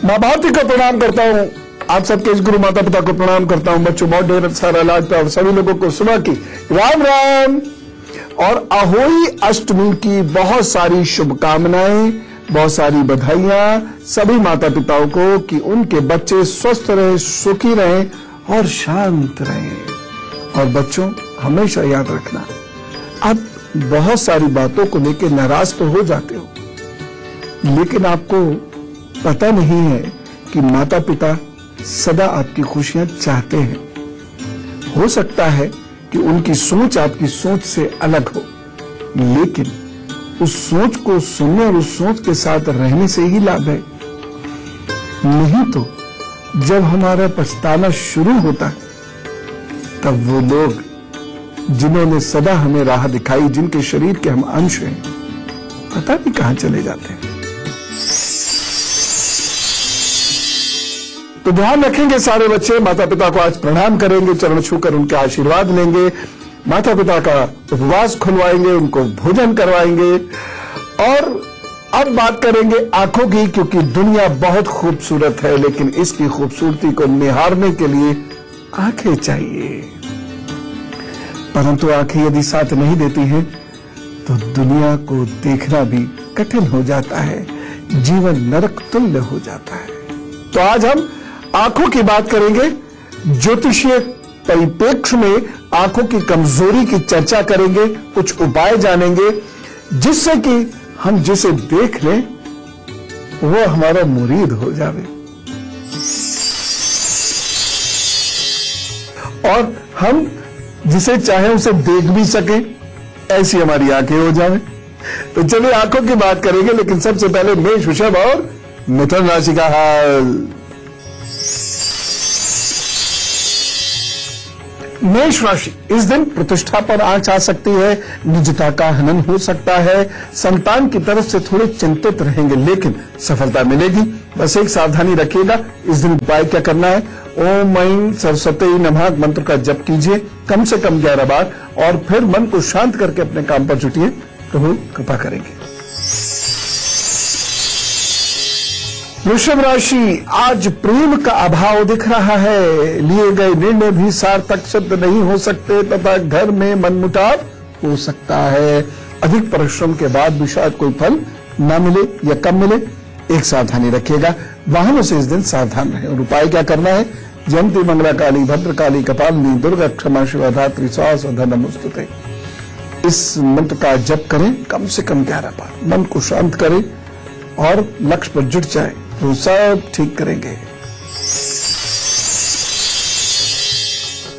माँ भारती को प्रणाम करता हूँ, आप सबके इस गुरु माता पिता को प्रणाम करता हूँ। बच्चों बहुत ढेर सारा लाज और सभी लोगों को सुबह की राम राम और अहोई अष्टमी की बहुत सारी शुभकामनाएं, बहुत सारी बधाइयां सभी माता पिताओं को कि उनके बच्चे स्वस्थ रहे, सुखी रहे और शांत रहे। और बच्चों हमेशा याद रखना, आप बहुत सारी बातों को लेकर नाराज तो हो जाते हो, लेकिन आपको पता नहीं है कि माता पिता सदा आपकी खुशियां चाहते हैं। हो सकता है कि उनकी सोच आपकी सोच से अलग हो, लेकिन उस सोच को सुनने और उस सोच के साथ रहने से ही लाभ है। नहीं तो जब हमारा पछताना शुरू होता है, तब वो लोग जिन्होंने सदा हमें राह दिखाई, जिनके शरीर के हम अंश हैं, पता नहीं कहां चले जाते हैं। तो ध्यान रखेंगे सारे बच्चे, माता पिता को आज प्रणाम करेंगे, चरण छूकर उनके आशीर्वाद लेंगे, माता पिता का उपवास खुलवाएंगे, उनको भोजन करवाएंगे। और अब बात करेंगे आंखों की, क्योंकि दुनिया बहुत खूबसूरत है, लेकिन इसकी खूबसूरती को निहारने के लिए आंखें चाहिए। परंतु आंखें यदि साथ नहीं देती हैं तो दुनिया को देखना भी कठिन हो जाता है, जीवन नरक तुल्य हो जाता है। तो आज हम आंखों की बात करेंगे, ज्योतिषीय परिप्रेक्ष्य में आंखों की कमजोरी की चर्चा करेंगे, कुछ उपाय जानेंगे जिससे कि हम जिसे देख लें वो हमारा मुरीद हो जावे और हम जिसे चाहे उसे देख भी सके, ऐसी हमारी आंखें हो जावे। तो चलिए आंखों की बात करेंगे, लेकिन सबसे पहले मेष, वृषभ और मिथुन राशि का हाल। मेष राशि, इस दिन प्रतिष्ठा पर आंच आ सकती है, निजता का हनन हो सकता है, संतान की तरफ से थोड़े चिंतित रहेंगे, लेकिन सफलता मिलेगी। बस एक सावधानी रखिएगा, इस दिन उपाय क्या करना है, ओम ऐं सरस्वती नमः मंत्र का जप कीजिए कम से कम 11 बार और फिर मन को शांत करके अपने काम पर जुटिए, तो वो कृपा करेंगे। वृषभ राशि, आज प्रेम का अभाव दिख रहा है, लिए गए निर्णय भी सार्थक सिद्ध नहीं हो सकते तथा घर में मनमुटाव हो सकता है। अधिक परिश्रम के बाद भी शायद कोई फल न मिले या कम मिले, एक सावधानी रखिएगा, वाहनों से इस दिन सावधान रहें। और उपाय क्या करना है, जयंती मंगला काली भद्रकाली कपालिनी दुर्गा क्षमा शिवा धात्री स्वाहा धनमुस्तुते, इस मंत्र का जप करें कम से कम 11 बार, मन को शांत करें और लक्ष्य पर जुट जाए तो सब ठीक करेंगे।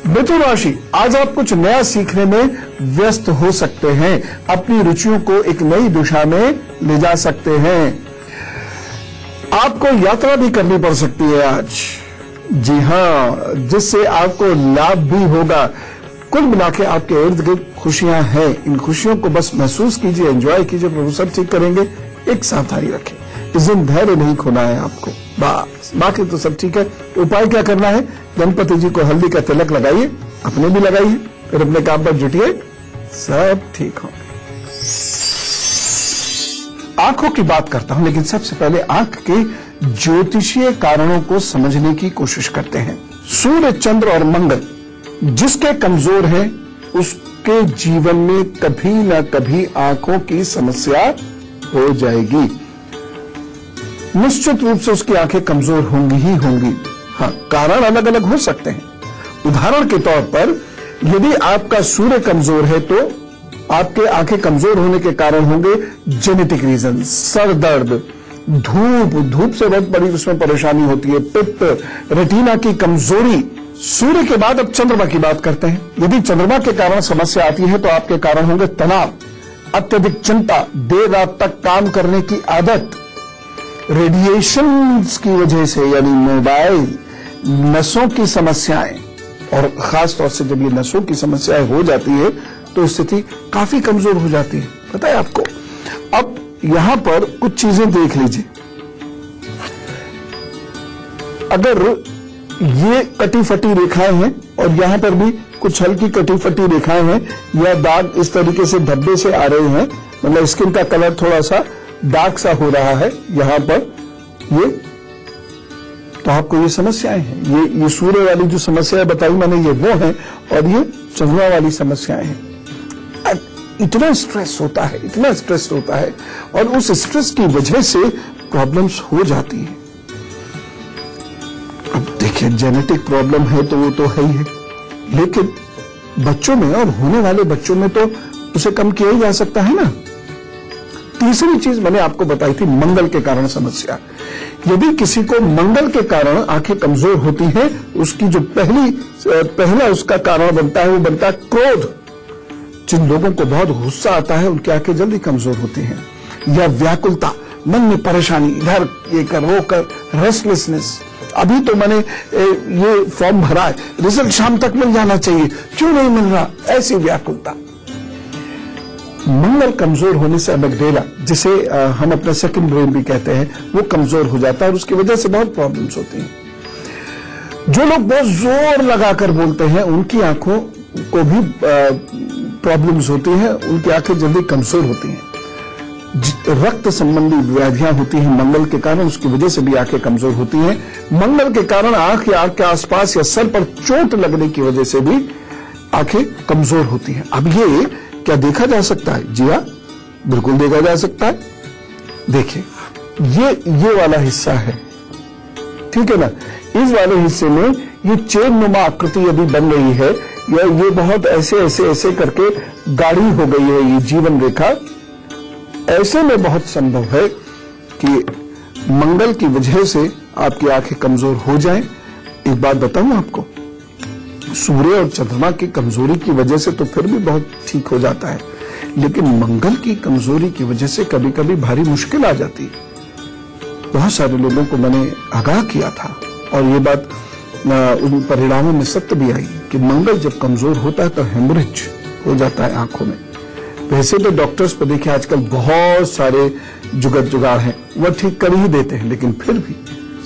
मिथुन राशि, आज आप कुछ नया सीखने में व्यस्त हो सकते हैं, अपनी रुचियों को एक नई दिशा में ले जा सकते हैं। आपको यात्रा भी करनी पड़ सकती है आज, जी हाँ, जिससे आपको लाभ भी होगा। कुल मिला के आपके इर्द गिर्द खुशियां हैं, इन खुशियों को बस महसूस कीजिए, एंजॉय कीजिए, प्रभु सब ठीक करेंगे। एक सावधानी रखें, इस दिन धैर्य नहीं खोना है आपको, बस बाकी तो सब ठीक है। उपाय क्या करना है, गणपति जी को हल्दी का तिलक लगाइए, अपने भी लगाइए, फिर अपने काम पर जुटिए, सब ठीक होंगे। आंखों की बात करता हूं, लेकिन सबसे पहले आंख के ज्योतिषीय कारणों को समझने की कोशिश करते हैं। सूर्य, चंद्र और मंगल जिसके कमजोर हैं, उसके जीवन में कभी ना कभी आंखों की समस्या हो जाएगी। निश्चित रूप से उसकी आंखें कमजोर होंगी ही होंगी। हाँ, कारण अलग अलग हो सकते हैं। उदाहरण के तौर पर यदि आपका सूर्य कमजोर है तो आपके आंखें कमजोर होने के कारण होंगे जेनेटिक रीजन, सर दर्द, धूप से बहुत बड़ी उसमें परेशानी होती है, पित्त, रेटिना की कमजोरी। सूर्य के बाद अब चंद्रमा की बात करते हैं। यदि चंद्रमा के कारण समस्या आती है तो आपके कारण होंगे तनाव, अत्यधिक चिंता, देर रात तक काम करने की आदत, रेडिएशन की वजह से यानी मोबाइल, नसों की समस्याएं, और खास तौर से जब ये नसों की समस्याएं हो जाती है तो स्थिति काफी कमजोर हो जाती है, पता है आपको। अब यहां पर कुछ चीजें देख लीजिए, अगर ये कटी फटी रेखाएं हैं और यहां पर भी कुछ हल्की कटी फटी रेखाएं हैं या दाग इस तरीके से धब्बे से आ रहे हैं, मतलब स्किन का कलर थोड़ा सा डार्क सा हो रहा है, यहां पर ये तो आपको ये समस्याएं हैं, ये सूर्य वाली जो समस्याएं बताई मैंने ये वो हैं, और ये चंद्रमा वाली समस्याएं हैं। इतना स्ट्रेस होता है, इतना स्ट्रेस होता है, और उस स्ट्रेस की वजह से प्रॉब्लम्स हो जाती है। अब देखिए, जेनेटिक प्रॉब्लम है तो वो तो है ही है, लेकिन बच्चों में और होने वाले बच्चों में तो उसे कम किया ही जा सकता है ना। तीसरी चीज मैंने आपको बताई थी, मंगल के कारण समस्या। यदि किसी को मंगल के कारण आंखें कमजोर होती हैं, उसकी जो पहला उसका कारण बनता है वो बनता है क्रोध। जिन लोगों को बहुत गुस्सा आता है उनकी आंखें जल्दी कमजोर होती हैं। या व्याकुलता, मन में परेशानी, इधर ये कर वो कर, रेस्टलेसनेस। अभी तो मैंने ये फॉर्म भरा है, रिजल्ट शाम तक मिल जाना चाहिए, क्यों नहीं मिल रहा, ऐसी व्याकुलता। मंगल कमजोर होने से अमिग्डाला, जिसे हम अपना सेकंड ब्रेन भी कहते हैं, वो कमजोर हो जाता है और उसकी वजह से बहुत प्रॉब्लम्स होती हैं। जो लोग बहुत जोर लगाकर बोलते हैं उनकी आंखों को भी प्रॉब्लम्स होती हैं, उनकी आंखें जल्दी कमजोर होती हैं। रक्त संबंधी व्याधियां होती हैं मंगल के कारण, उसकी वजह से भी आंखें कमजोर होती हैं। मंगल के कारण आंख या आंख के आसपास या सर पर चोट लगने की वजह से भी आंखें कमजोर होती हैं। अब ये क्या देखा जा सकता है? जी हाँ, बिल्कुल देखा जा सकता है। देखिए, ये वाला हिस्सा है, ठीक है ना। इस वाले हिस्से में ये चेन नुमा आकृति यदि बन रही है, या ये बहुत ऐसे करके गाढ़ी हो गई है ये जीवन रेखा, ऐसे में बहुत संभव है कि मंगल की वजह से आपकी आंखें कमजोर हो जाएं। एक बात बताऊं आपको, सूर्य और चंद्रमा की कमजोरी की वजह से तो फिर भी बहुत ठीक हो जाता है, लेकिन मंगल की कमजोरी की वजह से कभी कभी भारी मुश्किल आ जाती है। बहुत सारे लोगों को मैंने आगाह किया था, और ये बात उन परिणामों में सत्य भी आई कि मंगल जब कमजोर होता है तो हेमरेज हो जाता है आंखों में। वैसे तो डॉक्टर्स पर देखिए आजकल बहुत सारे जुगाड़ हैं, वह ठीक कर ही देते हैं, लेकिन फिर भी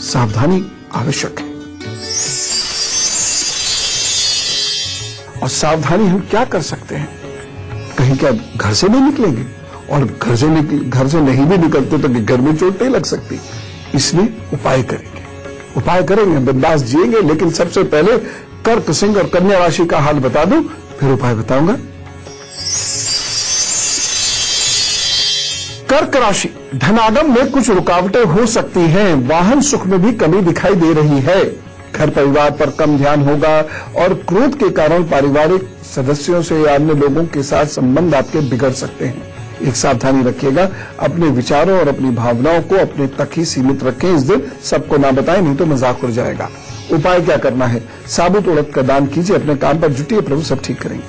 सावधानी आवश्यक है। और सावधानी हम क्या कर सकते हैं? कहीं क्या घर से नहीं निकलेंगे, और घर से नहीं भी निकलते तो घर में चोट नहीं लग सकती, इसलिए उपाय करेंगे, बिंदास जिएंगे। लेकिन सबसे पहले कर्क, सिंह और कन्या राशि का हाल बता दूं, फिर उपाय बताऊंगा। कर्क राशि, धनागम में कुछ रुकावटें हो सकती हैं, वाहन सुख में भी कमी दिखाई दे रही है, घर परिवार पर कम ध्यान होगा, और क्रोध के कारण पारिवारिक सदस्यों से या अन्य लोगों के साथ संबंध आपके बिगड़ सकते हैं। एक सावधानी रखिएगा, अपने विचारों और अपनी भावनाओं को अपने तक ही सीमित रखें। इस दिन सबको ना बताएं, नहीं तो मजाक उड़ जाएगा। उपाय क्या करना है? साबुत उड़द का दान कीजिए, अपने काम पर जुटिए, प्रभु सब ठीक करेंगे।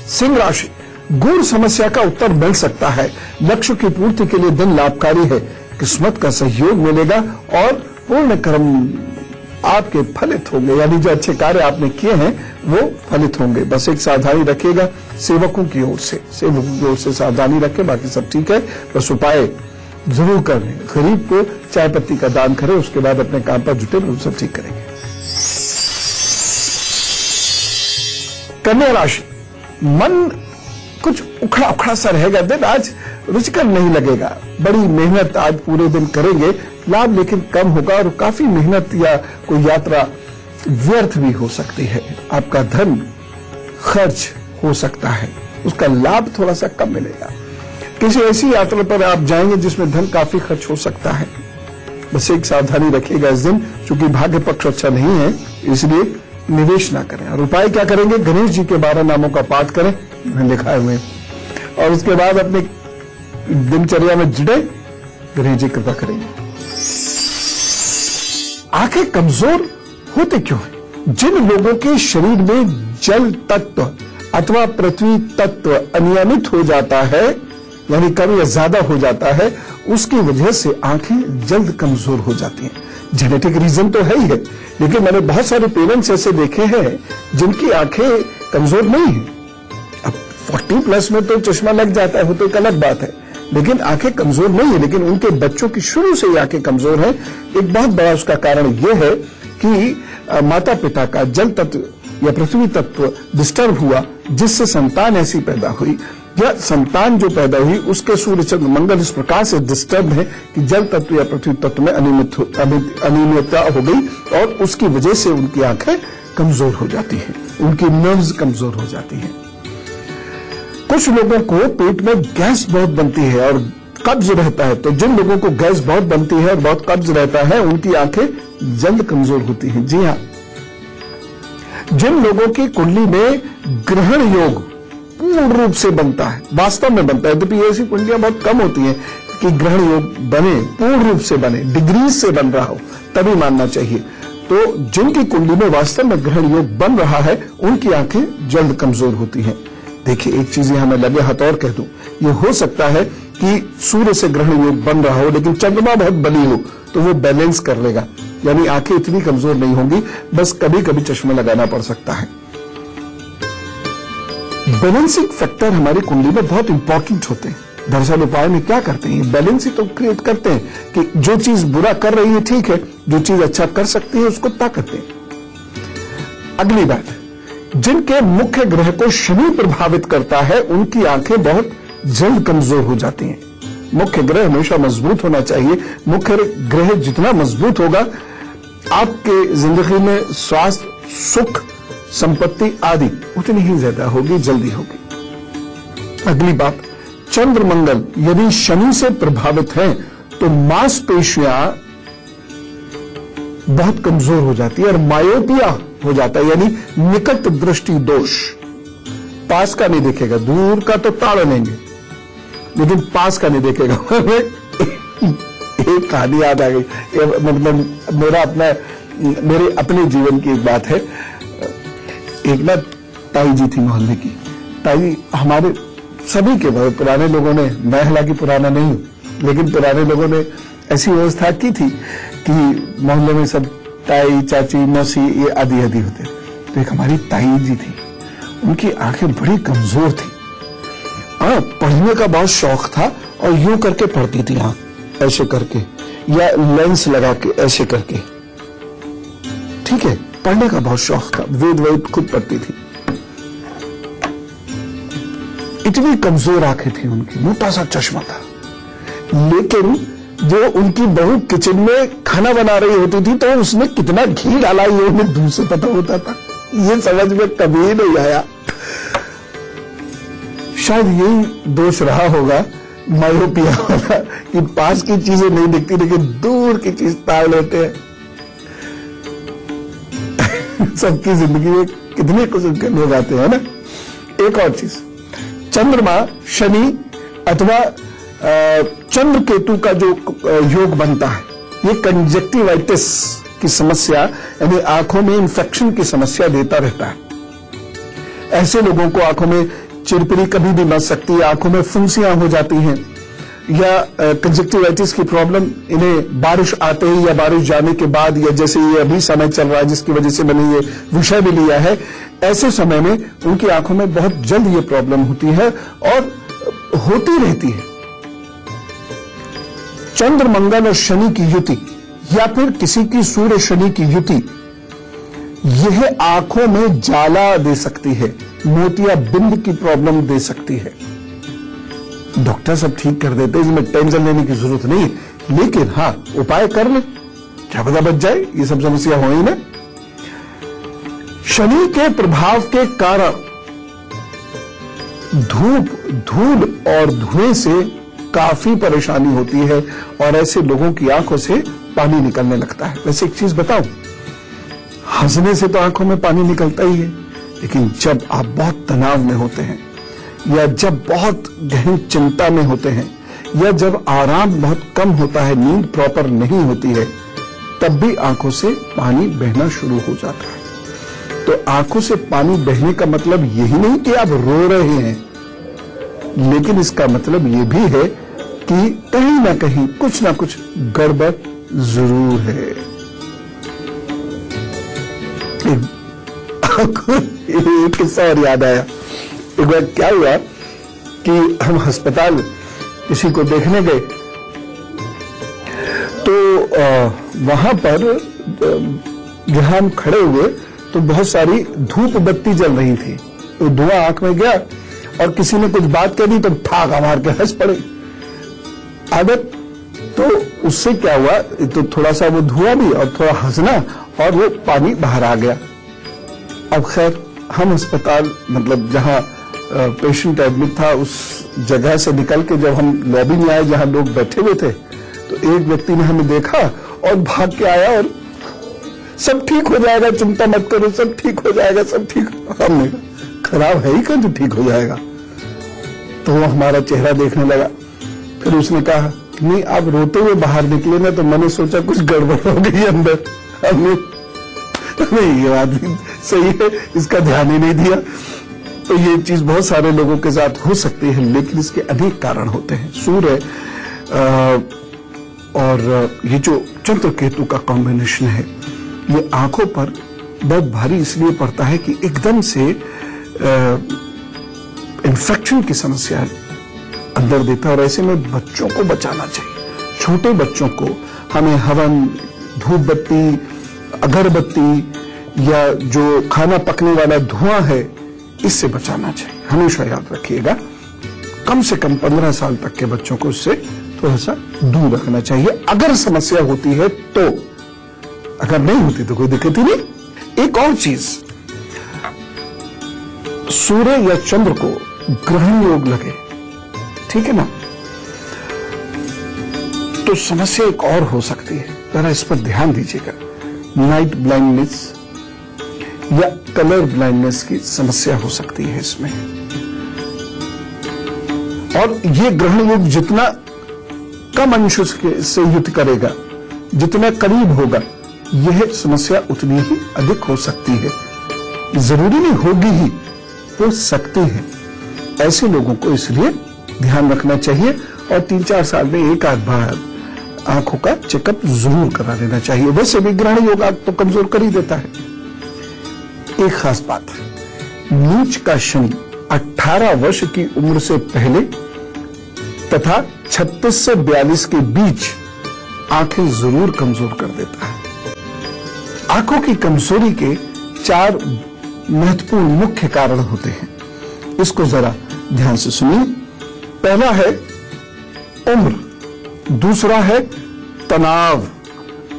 सिंह राशि, गूढ़ समस्या का उत्तर मिल सकता है, लक्ष्य की पूर्ति के लिए दिन लाभकारी है, किस्मत का सहयोग मिलेगा और पूर्ण कर्म आपके फलित होंगे, यानी जो अच्छे कार्य आपने किए हैं वो फलित होंगे। बस एक सावधानी रखिएगा, सेवकों की ओर से सावधानी रखें, बाकी सब ठीक है। बस उपाय जरूर करें, गरीब को चाय पत्ती का दान करें, उसके बाद अपने काम पर जुटे, वो सब ठीक करेंगे। कन्या राशि, मन कुछ उखड़ा उखड़ा सा रहेगा, दिन आज रुचिकर नहीं लगेगा, बड़ी मेहनत आज पूरे दिन करेंगे, लाभ लेकिन कम होगा, और काफी मेहनत या कोई यात्रा व्यर्थ भी हो सकती है। आपका धन खर्च हो सकता है, उसका लाभ थोड़ा सा कम मिलेगा। किसी ऐसी यात्रा पर आप जाएंगे जिसमें धन काफी खर्च हो सकता है। बस एक सावधानी रखिएगा इस दिन, चूंकि भाग्य पक्ष अच्छा नहीं है, इसलिए निवेश ना करें। और उपाय क्या करेंगे? गणेश जी के 12 नामों का पाठ करें, लिखा है हुए, और उसके बाद अपने दिनचर्या में जुड़े, गणेश जी कृपा करेंगे। आंखें कमजोर होते क्यों हैं? जिन लोगों के शरीर में जल तत्व अथवा पृथ्वी तत्व अनियमित हो जाता है, यानी कम या ज्यादा हो जाता है, उसकी वजह से आंखें जल्द कमजोर हो जाती हैं। जेनेटिक रीजन तो है ही है, लेकिन मैंने बहुत सारे पेरेंट्स ऐसे देखे हैं जिनकी आंखें कमजोर नहीं है। अब 40+ में तो चश्मा लग जाता है, वो तो एक अलग बात है, लेकिन आंखें कमजोर नहीं है। लेकिन उनके बच्चों की शुरू से ही आंखें कमजोर है। एक बहुत बड़ा उसका कारण यह है कि माता पिता का जल तत्व या पृथ्वी तत्व डिस्टर्ब हुआ, जिससे संतान ऐसी पैदा हुई या संतान जो पैदा हुई उसके सूर्य चंद्र मंगल इस प्रकार से डिस्टर्ब है कि जल तत्व या पृथ्वी तत्व में अनियमितता हो गई और उसकी वजह से उनकी आंखें कमजोर हो जाती हैं, उनकी नर्व्स कमजोर हो जाती हैं। कुछ लोगों को पेट में गैस बहुत बनती है और कब्ज रहता है, तो जिन लोगों को गैस बहुत बनती है और बहुत कब्ज रहता है उनकी आंखें जल्द कमजोर होती हैं। जी हाँ, जिन लोगों की कुंडली में ग्रहण योग पूर्ण रूप से बनता है, वास्तव में बनता है, यद्यपि ऐसी कुंडलियां बहुत कम होती हैं कि ग्रहण योग बने, पूर्ण रूप से बने, डिग्री से बन रहा हो तभी मानना चाहिए। तो जिनकी कुंडली में वास्तव में ग्रहण योग बन रहा है उनकी आंखें जल्द कमजोर होती हैं। देखिए एक चीज यहां मैं लगे हाथ और कह दूं, ये हो सकता है कि सूर्य से ग्रहण योग बन रहा हो लेकिन चंद्रमा बहुत बली हो तो वो बैलेंस कर लेगा, यानी आंखें इतनी कमजोर नहीं होंगी, बस कभी कभी चश्मा लगाना पड़ सकता है। बैलेंसिंग फैक्टर हमारी कुंडली में बहुत इंपॉर्टेंट होते हैं। दरअसल उपाय में क्या करते हैं, बैलेंस ही तो क्रिएट करते हैं कि जो चीज बुरा कर रही है ठीक है, जो चीज अच्छा कर सकती है उसको ताकत दें। अगली बात, जिनके मुख्य ग्रह को शनि प्रभावित करता है उनकी आंखें बहुत जल्द कमजोर हो जाती हैं। मुख्य ग्रह हमेशा मजबूत होना चाहिए। मुख्य ग्रह जितना मजबूत होगा आपके जिंदगी में स्वास्थ्य, सुख, संपत्ति आदि उतनी ही ज्यादा होगी, जल्दी होगी। अगली बात, चंद्र मंगल यदि शनि से प्रभावित हैं तो मांसपेशियां बहुत कमजोर हो जाती है और मायोपिया हो जाता है, यानी निकट दृष्टि दोष। पास का नहीं देखेगा, दूर का तो ताड़ लेंगे लेकिन पास का नहीं देखेगा। एक कहानी याद आ गई, मतलब मेरे अपने जीवन की एक बात है। एक ना ताई जी थी मोहल्ले की। ताई हमारे सभी के बहुत पुराने लोगों ने, मैं हालांकि पुराना नहीं हूं लेकिन पुराने लोगों ने ऐसी व्यवस्था की थी कि मोहल्ले में सब ताई, चाची, मौसी ये आदि आदि होते। तो एक हमारी ताई जी थी, उनकी आंखें बड़ी कमजोर थी। पढ़ने का बहुत शौक था और यूं करके पढ़ती थी, ऐसे करके या लेंस लगा के ऐसे करके, ठीक है, पढ़ने का बहुत शौक था, वेद खुद पढ़ती थी। इतनी कमजोर आंखें थी उनकी, मोटा सा चश्मा था, लेकिन जो उनकी बहू किचन में खाना बना रही होती थी तो उसने कितना घी डाला ये उन्हें दूर से पता होता था। ये समझ में कभी नहीं आया। शायद यही दोष रहा होगा, मायोपिया होगा, कि पास की चीजें नहीं दिखती लेकिन दूर की चीज ताड़ लेते हैं। सबकी जिंदगी में कितने कुछ लोग आते हैं ना। एक और चीज, चंद्रमा, शनि अथवा चंद्र केतु का जो योग बनता है, ये कंजक्टिवाइटिस की समस्या यानी आंखों में इंफेक्शन की समस्या देता रहता है। ऐसे लोगों को आंखों में चिरपिरी कभी भी बच सकती है, आंखों में फुंसियां हो जाती हैं, या कंजक्टिवाइटिस की प्रॉब्लम इन्हें बारिश आते ही या बारिश जाने के बाद, या जैसे ये अभी समय चल रहा है जिसकी वजह से मैंने ये विषय भी लिया है, ऐसे समय में उनकी आंखों में बहुत जल्द ये प्रॉब्लम होती है और होती रहती है। चंद्र मंगल और शनि की युति या फिर किसी की सूर्य शनि की युति, यह आंखों में जाला दे सकती है, मोतियाबिंद की प्रॉब्लम दे सकती है। डॉक्टर सब ठीक कर देते हैं, इसमें टेंशन लेने की जरूरत नहीं है, लेकिन हाँ उपाय कर ले, क्या पता बच जाए, ये सब समस्या हो ही ना। शनि के प्रभाव के कारण धूप, धूल और धुएं से काफी परेशानी होती है और ऐसे लोगों की आंखों से पानी निकलने लगता है। वैसे एक चीज बताऊं, हंसने से तो आंखों में पानी निकलता ही है, लेकिन जब आप बहुत तनाव में होते हैं या जब बहुत गहन चिंता में होते हैं या जब आराम बहुत कम होता है, नींद प्रॉपर नहीं होती है, तब भी आंखों से पानी बहना शुरू हो जाता है। तो आंखों से पानी बहने का मतलब यही नहीं कि आप रो रहे हैं, लेकिन इसका मतलब यह भी है कि कहीं ना कहीं कुछ ना कुछ गड़बड़ जरूर है। एक किस्सा और याद आया। एक बार क्या हुआ कि हम अस्पताल किसी को देखने गए, तो वहां पर जहां हम खड़े हुए तो बहुत सारी धूप बत्ती जल रही थी, तो धुआं आंख में गया और किसी ने कुछ बात कह दी तो ठाका मार के हंस पड़े। आदत तो उससे क्या हुआ, तो थोड़ा सा वो धुआं भी और थोड़ा हंसना और वो पानी बाहर आ गया। अब खैर हम अस्पताल मतलब जहां पेशेंट एडमिट था उस जगह से निकल के जब हम लॉबी में आए जहां लोग बैठे हुए थे तो एक व्यक्ति ने हमें देखा और भाग के आया और सब ठीक हो जाएगा, चिंता मत करो, सब ठीक हो जाएगा, सब ठीक। हमने खराब है ही क्या जो ठीक हो जाएगा। तो वो हमारा चेहरा देखने लगा। फिर उसने कहा नहीं आप रोते हुए बाहर निकले ना, तो मैंने सोचा कुछ गड़बड़ हो गई अंदर। हमने नहीं ये बात सही है, इसका ध्यान ही नहीं दिया। तो ये चीज बहुत सारे लोगों के साथ हो सकती है, लेकिन इसके अनेक कारण होते हैं। सूर्य और ये जो चंद्र केतु का कॉम्बिनेशन है ये आंखों पर बहुत भारी इसलिए पड़ता है कि एकदम से इन्फेक्शन की समस्या अंदर देता है। और ऐसे में बच्चों को बचाना चाहिए। छोटे बच्चों को हमें हवन, धूप बत्ती, अगरबत्ती या जो खाना पकने वाला धुआं है इससे बचाना चाहिए। हमेशा याद रखिएगा कम से कम 15 साल तक के बच्चों को इससे थोड़ा सा दूर रखना चाहिए अगर समस्या होती है तो। अगर नहीं होती तो कोई दिक्कत ही नहीं। एक और चीज, सूर्य या चंद्र को ग्रहण योग लगे, ठीक है ना, तो समस्या एक और हो सकती है। जरा इस पर ध्यान दीजिएगा। नाइट ब्लाइंडनेस या कलर ब्लाइंडनेस की समस्या हो सकती है इसमें। और ये ग्रहण योग जितना कम अंश से युक्त करेगा, जितना करीब होगा, यह समस्या उतनी ही अधिक हो सकती है। जरूरी नहीं होगी ही, हो सकती है। ऐसे लोगों को इसलिए ध्यान रखना चाहिए और 3-4 साल में एक आध बार आंखों का चेकअप जरूर करा लेना चाहिए। वैसे भी ग्रहण योग आंख तो कमजोर कर ही देता है। एक खास बात, नीच का शनि 18 वर्ष की उम्र से पहले तथा 36 से 42 के बीच आंखें जरूर कमजोर कर देता है। आंखों की कमजोरी के 4 महत्वपूर्ण मुख्य कारण होते हैं। इसको जरा ध्यान से सुनिए। पहला है उम्र, दूसरा है तनाव,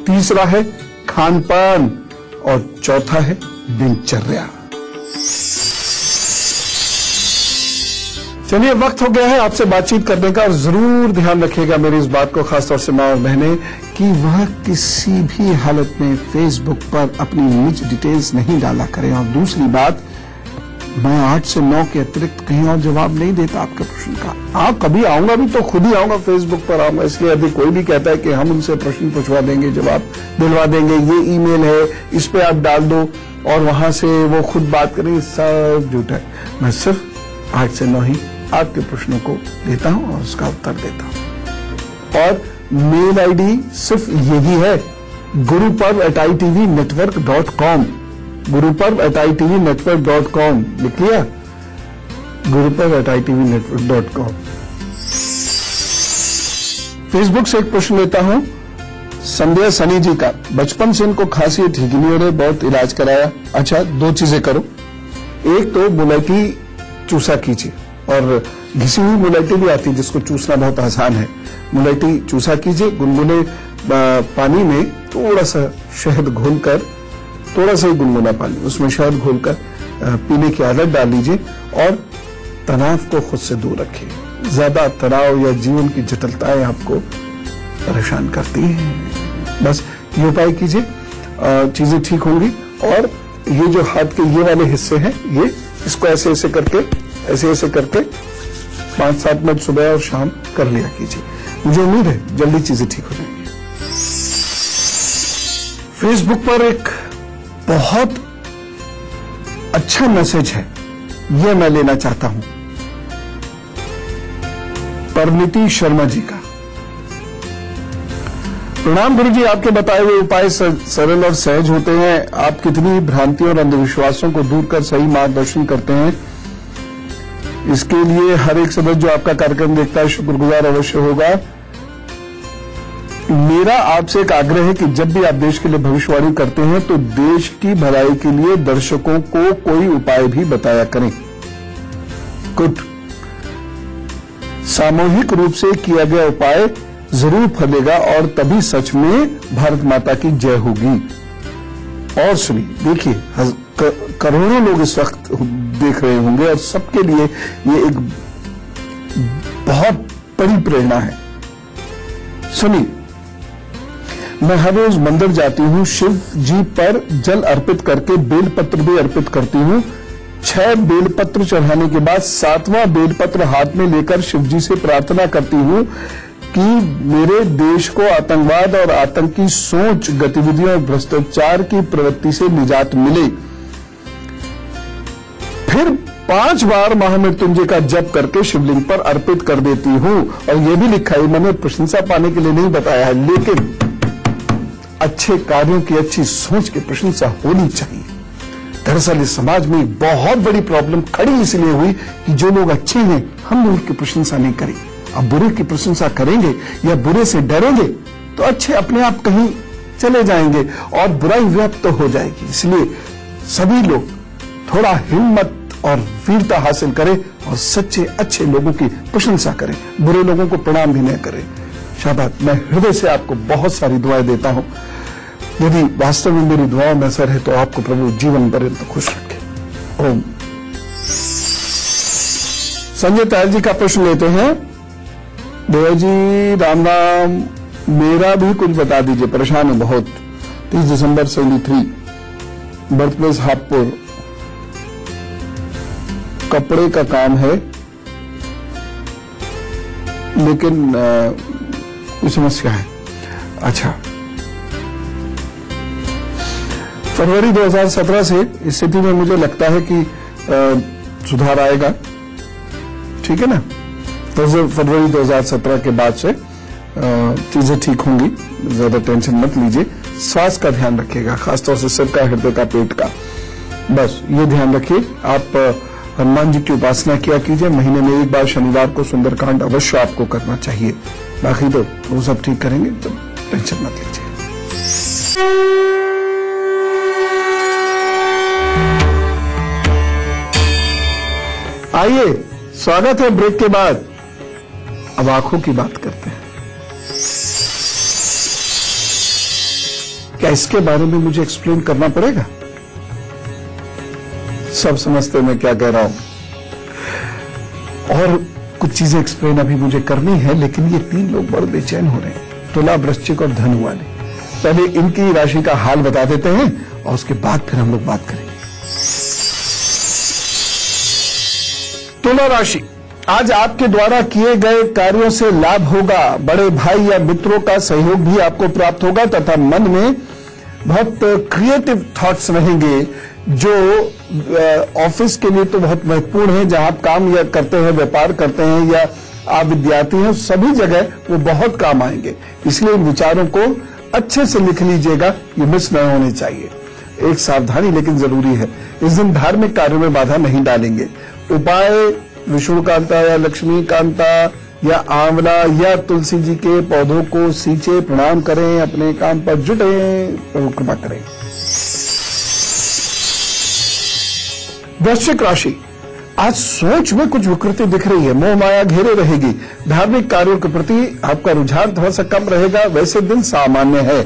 तीसरा है खानपान और चौथा है दिनचर्या। चलिए वक्त हो गया है आपसे बातचीत करने का और जरूर ध्यान रखिएगा मेरी इस बात को, खासतौर से मां और बहनें, कि वह किसी भी हालत में फेसबुक पर अपनी निजी डिटेल्स नहीं डाला करें। और दूसरी बात, मैं 8 से 9 के अतिरिक्त कहीं और जवाब नहीं देता आपके प्रश्न का। हाँ, कभी आऊंगा भी तो खुद ही आऊंगा, फेसबुक पर आऊंगा। इसलिए यदि कोई भी कहता है कि हम उनसे प्रश्न पूछवा देंगे, जवाब दिलवा देंगे, ये ईमेल है, इस पे आप डाल दो और वहां से वो खुद बात करेंगे, सब झूठ है। मैं सिर्फ 8 से 9 ही आपके प्रश्नों को देता हूं और उसका उत्तर देता हूं। और मेल आईडी सिर्फ यही है, guruparv@itvnetwork.com, guruparv@itvnetwork.com लिख लिया, guruparv@itvnetwork.com। फेसबुक से एक प्रश्न लेता हूं, संध्या सनी जी का। बचपन से इनको खांसी ठीक नहीं हो रही, बहुत इलाज कराया। अच्छा, 2 चीजें करो। एक तो मुलैठी चूसा कीजिए, और घिसी हुई मुलैठी भी आती है जिसको चूसना बहुत आसान है। मुलैठी चूसा कीजिए, गुनगुने पानी में थोड़ा सा शहद घोलकर, थोड़ा सा ही गुनगुना पानी, उसमें शहद घोलकर पीने की आदत डाल लीजिए और तनाव को खुद से दूर रखिए। ज्यादा तनाव या जीवन की जटिलताएं आपको परेशान करती हैं। बस ये उपाय कीजिए, चीजें ठीक होंगी। और ये जो हाथ के ये वाले हिस्से हैं, ये इसको ऐसे ऐसे करके 5-7 मिनट सुबह और शाम कर लिया कीजिए। मुझे उम्मीद है जल्दी चीजें ठीक हो जाएंगी। फेसबुक पर एक बहुत अच्छा मैसेज है, यह मैं लेना चाहता हूं, परिणीति शर्मा जी का। प्रणाम गुरु जी, आपके बताए हुए उपाय सरल और सहज होते हैं। आप कितनी भ्रांतियों और अंधविश्वासों को दूर कर सही मार्गदर्शन करते हैं। इसके लिए हर एक सदस्य जो आपका कार्यक्रम देखता है शुक्रगुजार अवश्य होगा। मेरा आपसे एक आग्रह है कि जब भी आप देश के लिए भविष्यवाणी करते हैं तो देश की भलाई के लिए दर्शकों को कोई उपाय भी बताया करें। गुड। सामूहिक रूप से किया गया उपाय जरूर फलेगा और तभी सच में भारत माता की जय होगी। और सुनिए, देखिए करोड़ों लोग इस वक्त देख रहे होंगे और सबके लिए ये एक बहुत बड़ी प्रेरणा है। सुनिए, मैं हर रोज मंदिर जाती हूँ, शिव जी पर जल अर्पित करके बेलपत्र भी अर्पित करती हूँ। 6 बेलपत्र चढ़ाने के बाद 7वां बेलपत्र हाथ में लेकर शिव जी से प्रार्थना करती हूँ कि मेरे देश को आतंकवाद और आतंकी सोच, गतिविधियों और भ्रष्टाचार की प्रवृत्ति से निजात मिले। फिर 5 बार महामृत्युंजय का जप करके शिवलिंग पर अर्पित कर देती हूँ। और यह भी लिखा है, मैंने प्रशंसा पाने के लिए नहीं बताया है, लेकिन अच्छे कार्यों की, अच्छी सोच की प्रशंसा होनी चाहिए। दरअसल इस समाज में बहुत बड़ी प्रॉब्लम खड़ी इसलिए हुई कि जो लोग अच्छे हैं हम उनकी प्रशंसा नहीं करेंगे। अब बुरे की प्रशंसा करेंगे या बुरे से डरेंगे तो अच्छे अपने आप कहीं चले जाएंगे और बुराई व्याप्त हो जाएगी। इसलिए सभी लोग थोड़ा हिम्मत और वीरता हासिल करें और सच्चे अच्छे लोगों की प्रशंसा करें, बुरे लोगों को प्रणाम भी न करें। शाबाश, मैं हृदय से आपको बहुत सारी दुआएं देता हूं। यदि वास्तव में मेरी दुआओं में असर है तो आपको प्रभु जीवन पर्यंत खुश रखे। ओम। संजय तायल जी का प्रश्न लेते हैं। देव जी राम राम, मेरा भी कुछ बता दीजिए, परेशान है बहुत। 30 दिसंबर 73, बर्थ प्लेस हापुड़, कपड़े का काम है लेकिन कोई समस्या है। अच्छा, फरवरी 2017 से इस स्थिति में मुझे लगता है कि सुधार आएगा, ठीक है ना। फरवरी 2017 के बाद से चीजें ठीक होंगी, ज्यादा टेंशन मत लीजिए। स्वास्थ्य का ध्यान रखिएगा, खासतौर से सिर का, हृदय का, पेट का, बस ये ध्यान रखिए। आप हनुमान जी की उपासना किया कीजिए, महीने में एक बार शनिवार को सुंदरकांड अवश्य आपको करना चाहिए। बाकी तो वो सब ठीक करेंगे, तो टेंशन मत लीजिए। आइए, स्वागत है ब्रेक के बाद। अब आंखों की बात करते हैं। क्या इसके बारे में मुझे एक्सप्लेन करना पड़ेगा? सब समझते मैं क्या कह रहा हूं। और कुछ चीजें एक्सप्लेन अभी मुझे करनी है, लेकिन ये 3 लोग बड़े बेचैन हो रहे हैं, तुला, वृश्चिक और धनु वाले। पहले इनकी राशि का हाल बता देते हैं और उसके बाद फिर हम लोग बात करेंगे। तुला राशि, आज आपके द्वारा किए गए कार्यों से लाभ होगा। बड़े भाई या मित्रों का सहयोग भी आपको प्राप्त होगा तथा मन में बहुत क्रिएटिव थॉट्स रहेंगे, जो ऑफिस के लिए तो बहुत महत्वपूर्ण है। जहां आप काम या करते हैं, व्यापार करते हैं या आप विद्यार्थी हैं, सभी जगह वो बहुत काम आएंगे। इसलिए इन विचारों को अच्छे से लिख लीजिएगा, ये मिस न होने चाहिए। एक सावधानी लेकिन जरूरी है, इस दिन धार्मिक कार्यों में बाधा नहीं डालेंगे। उपाय विष्णु कांता या लक्ष्मी कांता या आंवला या तुलसी जी के पौधों को सींचे, प्रणाम करें, अपने काम पर जुटे, प्रभु कृपा करें। वृश्चिक राशि, आज सोच में कुछ विकृति दिख रही है, मोह माया घेरे रहेगी। धार्मिक कार्यों के प्रति आपका रुझान थोड़ा सा कम रहेगा। वैसे दिन सामान्य है,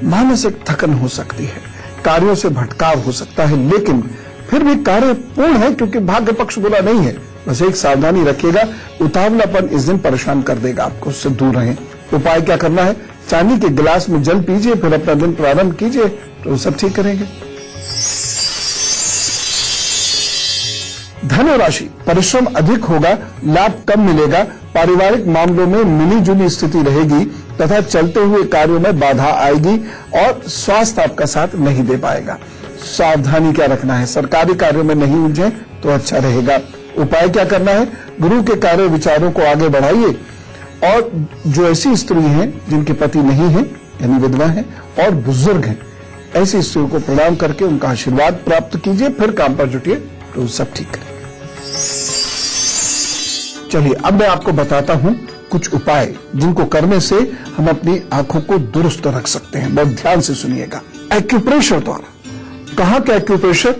मानसिक थकन हो सकती है, कार्यों से भटकाव हो सकता है, लेकिन फिर भी कार्य पूर्ण है क्योंकि भाग्य पक्ष बुरा नहीं है। बस एक सावधानी रखिएगा, उतावलापन इस दिन परेशान कर देगा आपको, उससे दूर रहें। उपाय क्या करना है? चांदी के गिलास में जल पीजिए, फिर अपना दिन प्रारंभ कीजिए, तो सब ठीक करेंगे। धनु राशि, परिश्रम अधिक होगा, लाभ कम मिलेगा। पारिवारिक मामलों में मिलीजुली स्थिति रहेगी तथा चलते हुए कार्यों में बाधा आएगी और स्वास्थ्य आपका साथ नहीं दे पाएगा। सावधानी क्या रखना है? सरकारी कार्यों में नहीं उलझे तो अच्छा रहेगा। उपाय क्या करना है? गुरु के कार्य विचारों को आगे बढ़ाइए और जो ऐसी स्त्री हैं जिनके पति नहीं है, यानी विधवा हैं और बुजुर्ग हैं, ऐसी स्त्रियों को प्रणाम करके उनका आशीर्वाद प्राप्त कीजिए, फिर काम पर जुटिए, तो सब ठीक करेंगे। चलिए, अब मैं आपको बताता हूं कुछ उपाय जिनको करने से हम अपनी आंखों को दुरुस्त रख सकते हैं। बहुत ध्यान से सुनिएगा। एक्यूप्रेशर द्वारा, कहां का एक्यूप्रेशर?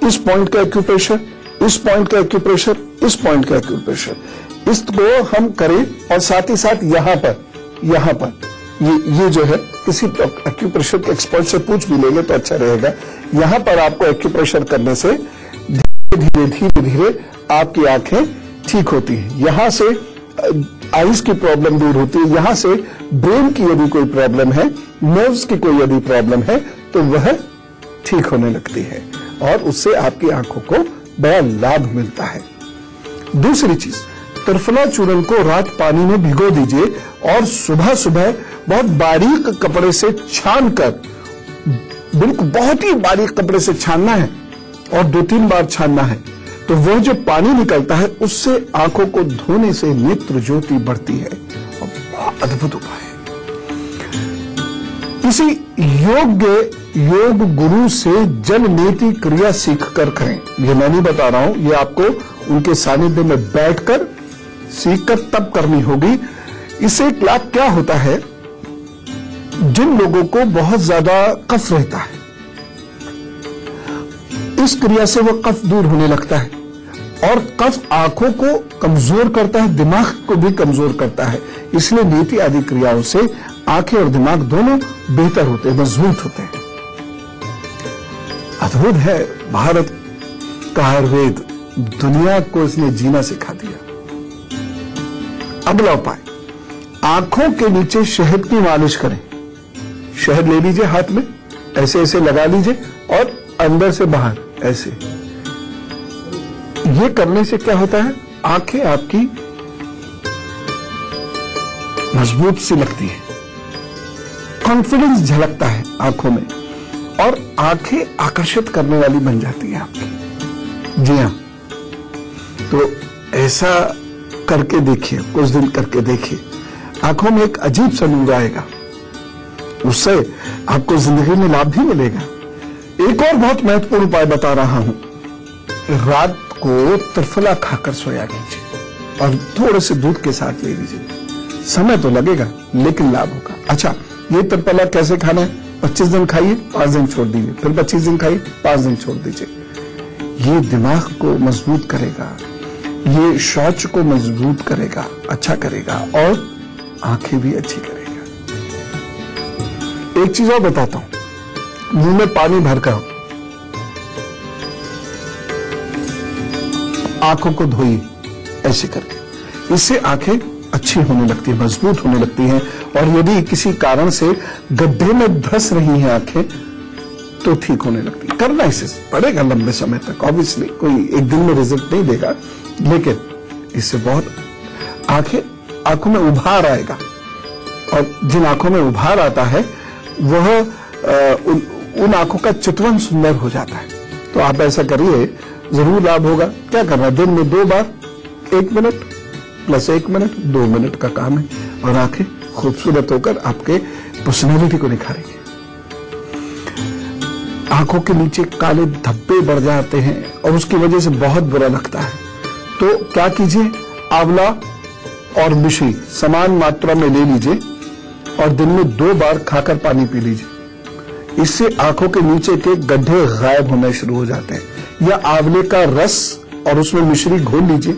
इस पॉइंट का एक्यूप्रेशर, इस पॉइंट का एक्यूप्रेशर, इस पॉइंट का एक्यूप्रेशर। इसको हम करें और साथ ही साथ यहां पर ये जो है किसी एक्यूप्रेशर के एक्सपर्ट से पूछ भी लेंगे तो अच्छा रहेगा। यहां पर आपको एक्यूप्रेशर करने से धीरे धीरे आपकी आंखें ठीक होती हैं। यहां से आईज की प्रॉब्लम दूर होती है, यहां से ब्रेन की यदि कोई प्रॉब्लम है, नर्व्स की कोई यदि प्रॉब्लम है तो वह ठीक होने लगती है और उससे आपकी आंखों को बड़ा लाभ मिलता है। दूसरी चीज, त्रिफला चूर्ण को रात पानी में भिगो दीजिए और सुबह सुबह बहुत बारीक कपड़े से छानकर, बिल्कुल बहुत ही बारीक कपड़े से छानना है और 2-3 बार छानना है, तो वह जो पानी निकलता है उससे आंखों को धोने से नेत्र ज्योति बढ़ती है और बहुत अद्भुत उपाय है। किसी योग गुरु से जल नेति क्रिया सीख कर करें। ये मैं नहीं बता रहा हूं, ये आपको उनके सानिध्य में बैठकर सीखकर तब करनी होगी। इससे एक लाभ क्या होता है, जिन लोगों को बहुत ज्यादा कफ रहता है, इस क्रिया से वह कफ दूर होने लगता है और कफ आंखों को कमजोर करता है, दिमाग को भी कमजोर करता है। इसलिए नीति आदि क्रियाओं से आंखें और दिमाग दोनों बेहतर होते हैं, मजबूत होते हैं। अद्भुत है भारत का आयुर्वेद, दुनिया को इसने जीना सिखा दिया। अगला उपाय, आंखों के नीचे शहद की मालिश करें। शहद ले लीजिए हाथ में, ऐसे ऐसे लगा लीजिए और अंदर से बाहर ऐसे। ये करने से क्या होता है, आंखें आपकी मजबूत सी लगती है, कॉन्फिडेंस झलकता है आंखों में और आंखें आकर्षित करने वाली बन जाती है आपकी। जी हां, तो ऐसा करके देखिए, कुछ दिन करके देखिए, आंखों में एक अजीब सा नूर आएगा, उससे आपको जिंदगी में लाभ भी मिलेगा। एक और बहुत महत्वपूर्ण उपाय बता रहा हूं, रात को त्रिफला खाकर सोया कीजिए और थोड़े से दूध के साथ ले लीजिए। समय तो लगेगा लेकिन लाभ होगा। अच्छा, ये त्रिफला कैसे खाना है, 25 दिन खाइए, 5 दिन छोड़ दीजिए, फिर 25 दिन खाइए, 5 दिन छोड़ दीजिए। ये दिमाग को मजबूत करेगा, ये शौच को मजबूत करेगा, अच्छा करेगा और आंखें भी अच्छी करेगा। एक चीज और बताता हूं, मुंह में पानी भरकर आंखों को धोइए ऐसे करके, इससे आंखें अच्छी होने लगती है, मजबूत होने लगती हैं। और यदि किसी कारण से गड्ढे में धंस रही हैं आंखें तो ठीक होने लगती है। करना इससे पड़ेगा लंबे समय तक, ऑब्वियसली कोई एक दिन में रिजल्ट नहीं देगा, लेकिन इससे बहुत आंखों में उभार आएगा और जिन आंखों में उभार आता है वह उन आंखों का चितवन सुंदर हो जाता है। तो आप ऐसा करिए, जरूर लाभ होगा। क्या करना, दिन में 2 बार 1 मिनट प्लस 1 मिनट 2 मिनट का काम है और आंखें खूबसूरत होकर आपके पर्सनैलिटी को निखारेंगे। आंखों के नीचे काले धब्बे बढ़ जाते हैं और उसकी वजह से बहुत बुरा लगता है, तो क्या कीजिए, आंवला और मिश्री समान मात्रा में ले लीजिए और दिन में 2 बार खाकर पानी पी लीजिए। इससे आंखों के नीचे के गड्ढे गायब होने शुरू हो जाते हैं। या आंवले का रस और उसमें मिश्री घोल लीजिए,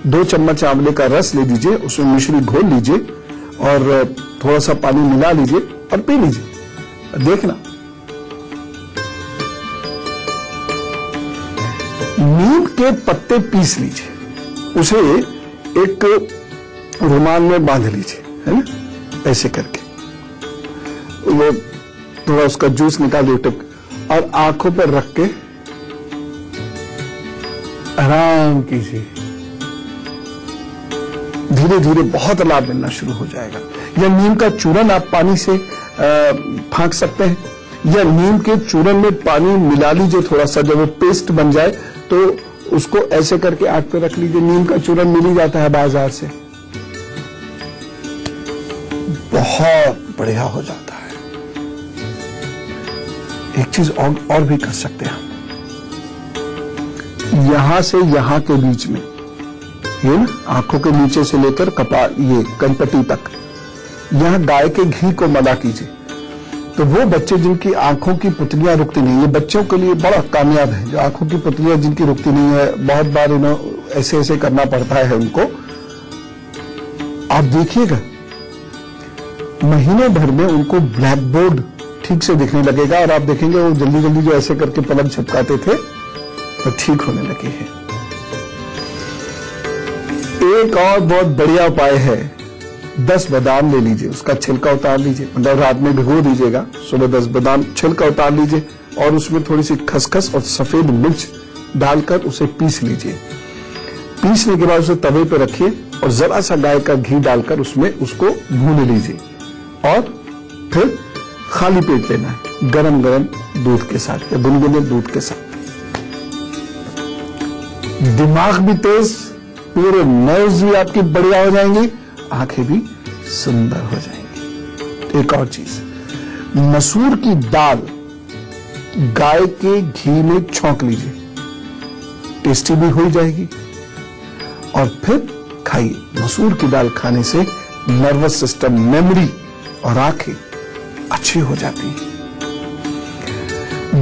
2 चम्मच आंवले का रस ले लीजिए, उसमें मिश्री घोल लीजिए और थोड़ा सा पानी मिला लीजिए और पी लीजिए। देखना, नीम के पत्ते पीस लीजिए, उसे एक रुमाल में बांध लीजिए, है ना, ऐसे करके वो थोड़ा उसका जूस निकाल दो और आंखों पर रख के आराम कीजिए। धीरे धीरे बहुत लाभ मिलना शुरू हो जाएगा। या नीम का चूरन आप पानी से फाँक सकते हैं, या नीम के चूरन में पानी मिला लीजिए थोड़ा सा, जब वो पेस्ट बन जाए तो उसको ऐसे करके आंख पे रख लीजिए। नीम का चूरन मिल ही जाता है बाजार से, बहुत बढ़िया हो जाता है। एक चीज और भी कर सकते हैं हम, यहां से यहां के बीच में, ये ना आंखों के नीचे से लेकर कपाल, ये कनपट्टी तक, यहां गाय के घी को मला कीजिए। तो वो बच्चे जिनकी आंखों की पुतलियां रुकती नहीं, ये बच्चों के लिए बड़ा कामयाब है। जो आंखों की पुतलियां जिनकी रुकती नहीं है, बहुत बार इन्हें ऐसे ऐसे करना पड़ता है उनको, आप देखिएगा महीने भर में उनको ब्लैक बोर्ड ठीक से दिखने लगेगा और आप देखेंगे वो जल्दी जल्दी जो ऐसे करके पलक झपकाते थे वो ठीक होने लगे हैं। एक और बहुत बढ़िया उपाय है, 10 बादाम ले लीजिए, उसका छिलका उतार लीजिए, मतलब रात में भिगो दीजिएगा, सुबह 10 बादाम छिलका उतार लीजिए और उसमें थोड़ी सी खसखस और सफेद मिर्च डालकर उसे पीस लीजिए। पीसने के बाद उसे तवे पर रखिए और जरा सा गाय का घी डालकर उसमें उसको भून लीजिए और फिर खाली पेट लेना है, गरम गरम दूध के साथ या गुनगुने दूध के साथ। दिमाग भी तेज, पूरे नर्व्स भी आपकी बढ़िया हो जाएंगी, आंखें भी सुंदर हो जाएंगी। एक और चीज, मसूर की दाल गाय के घी में छौंक लीजिए, टेस्टी भी हो जाएगी और फिर खाइए। मसूर की दाल खाने से नर्वस सिस्टम, मेमोरी और आंखें अच्छी हो जाती हैं।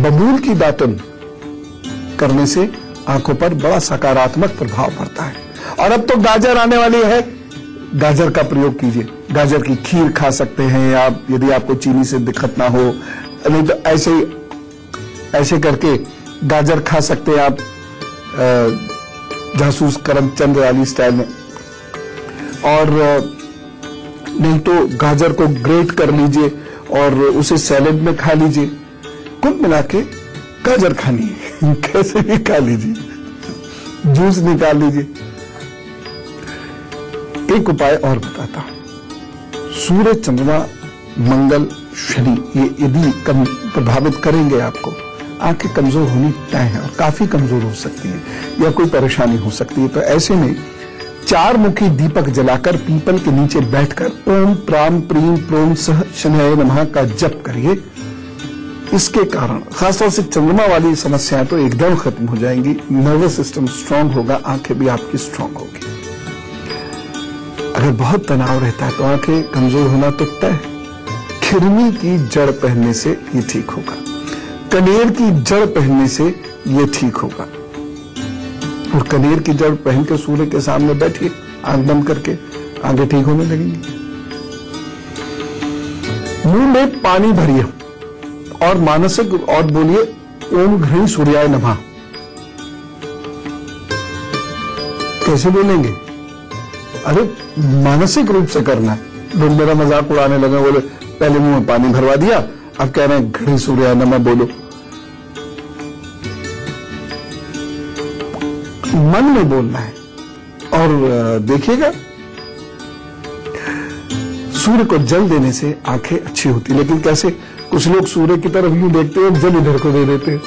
बबूल की दातुन करने से आंखों पर बड़ा सकारात्मक प्रभाव पड़ता है। और अब तो गाजर आने वाली है, गाजर का प्रयोग कीजिए। गाजर की खीर खा सकते हैं आप, यदि आपको चीनी से दिक्कत ना हो, नहीं तो ऐसे करके गाजर खा सकते हैं आप जासूस करमचंद वाली स्टाइल में। और नहीं तो गाजर को ग्रेट कर लीजिए और उसे सैलेड में खा लीजिए। कुल मिला के गाजर खानी है, कैसे भी खा लीजिए, जूस निकाल लीजिए। एक उपाय और बताता हूं, सूर्य, चंद्रमा, मंगल, शनि ये यदि कम प्रभावित करेंगे आपको, आंखें कमजोर होनी तय है और काफी कमजोर हो सकती है या कोई परेशानी हो सकती है। तो ऐसे में 4 मुखी दीपक जलाकर पीपल के नीचे बैठकर ओम प्राम प्रीम प्रोम सह शनैः नमः का जप करिए। इसके कारण खासतौर से चंद्रमा वाली समस्याएं तो एकदम खत्म हो जाएंगी, नर्वस सिस्टम स्ट्रांग होगा, आंखें भी आपकी स्ट्रांग होगी। अगर बहुत तनाव रहता है तो आंखें कमजोर होना तो तय है। खिरनी की जड़ पहनने से ये ठीक होगा, कनेर की जड़ पहनने से ये ठीक होगा। और कनेर की जड़ पहन के सूर्य के सामने बैठिए, आंख बंद करके, आंखें ठीक होने लगेंगी। मुंह में पानी भरिए और मानसिक और बोलिए ओम ह्रीं सूर्याय नमः। कैसे बोलेंगे? अरे मानसिक रूप से करना है। लोग मेरा मजाक उड़ाने लगे, बोले पहले मुंह में पानी भरवा दिया, अब कह रहे हैं ह्रीं सूर्याय नमः बोलो। मन में बोलना है। और देखिएगा सूर्य को जल देने से आंखें अच्छी होती, लेकिन कैसे? कुछ लोग सूर्य की तरफ यूं देखते हैं, जल इधर को दे देते हैं।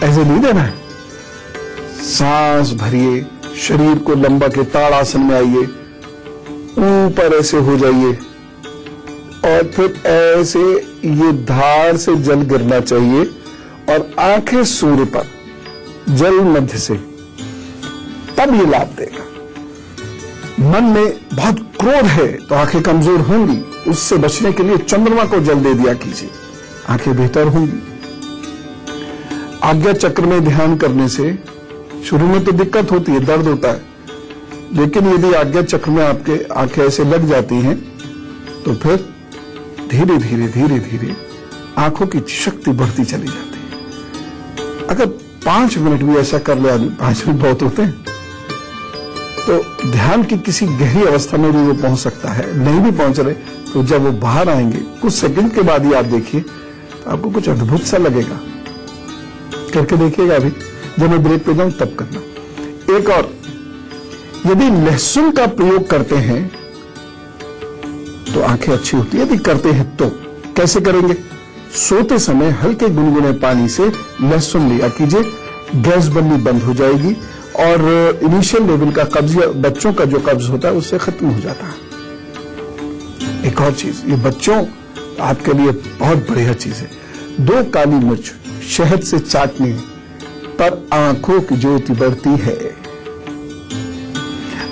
ऐसे नहीं देना है। सांस भरिए, शरीर को लंबा के ताड़ासन में आइए, ऊपर ऐसे हो जाइए और फिर ऐसे ये धार से जल गिरना चाहिए और आंखें सूर्य पर, जल मध्य से, तब ये लाभ देगा। मन में बहुत क्रोध है तो आंखें कमजोर होंगी, उससे बचने के लिए चंद्रमा को जल दे दिया कीजिए, आंखें बेहतर होंगी। आज्ञा चक्र में ध्यान करने से शुरू में तो दिक्कत होती है, दर्द होता है, लेकिन यदि आज्ञा चक्र में आपके आंखें ऐसे लग जाती हैं तो फिर धीरे धीरे धीरे धीरे आंखों की शक्ति बढ़ती चली जाती है। अगर 5 मिनट भी ऐसा कर ले आदमी, 5 मिनट बहुत होते हैं, तो ध्यान की किसी गहरी अवस्था में भी वो पहुंच सकता है। नहीं भी पहुंच रहे तो जब वो बाहर आएंगे कुछ सेकंड के बाद ही आप देखिए तो आपको कुछ अद्भुत सा लगेगा। करके देखिएगा, अभी जब मैं ब्रेक पे जाऊं तब करना। एक और, यदि लहसुन का प्रयोग करते हैं तो आंखें अच्छी होती है। यदि करते हैं तो कैसे करेंगे? सोते समय हल्के गुनगुने पानी से लहसुन लिया कीजिए, गैस बननी बंद हो जाएगी और इनिशियल लेवल का कब्ज, बच्चों का जो कब्ज होता है उससे खत्म हो जाता है। एक और चीज, ये बच्चों आपके लिए बहुत बढ़िया चीज है। 2 काली मिर्च शहद से चाटने पर आंखों की ज्योति बढ़ती है।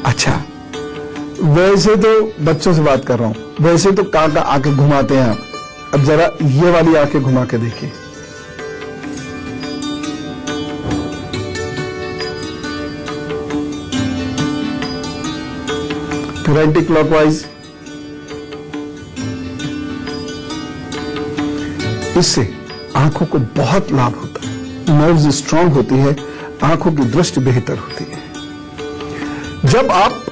अच्छा, वैसे तो बच्चों से बात कर रहा हूं, वैसे तो कहां आंखें घुमाते हैं आप। अब जरा ये वाली आंखें घुमा के देखिए, फिर एंटी क्लॉकवाइज। इससे आंखों को बहुत लाभ होता है, नर्व्स स्ट्रांग होती है, आंखों की दृष्टि बेहतर होती है। जब आप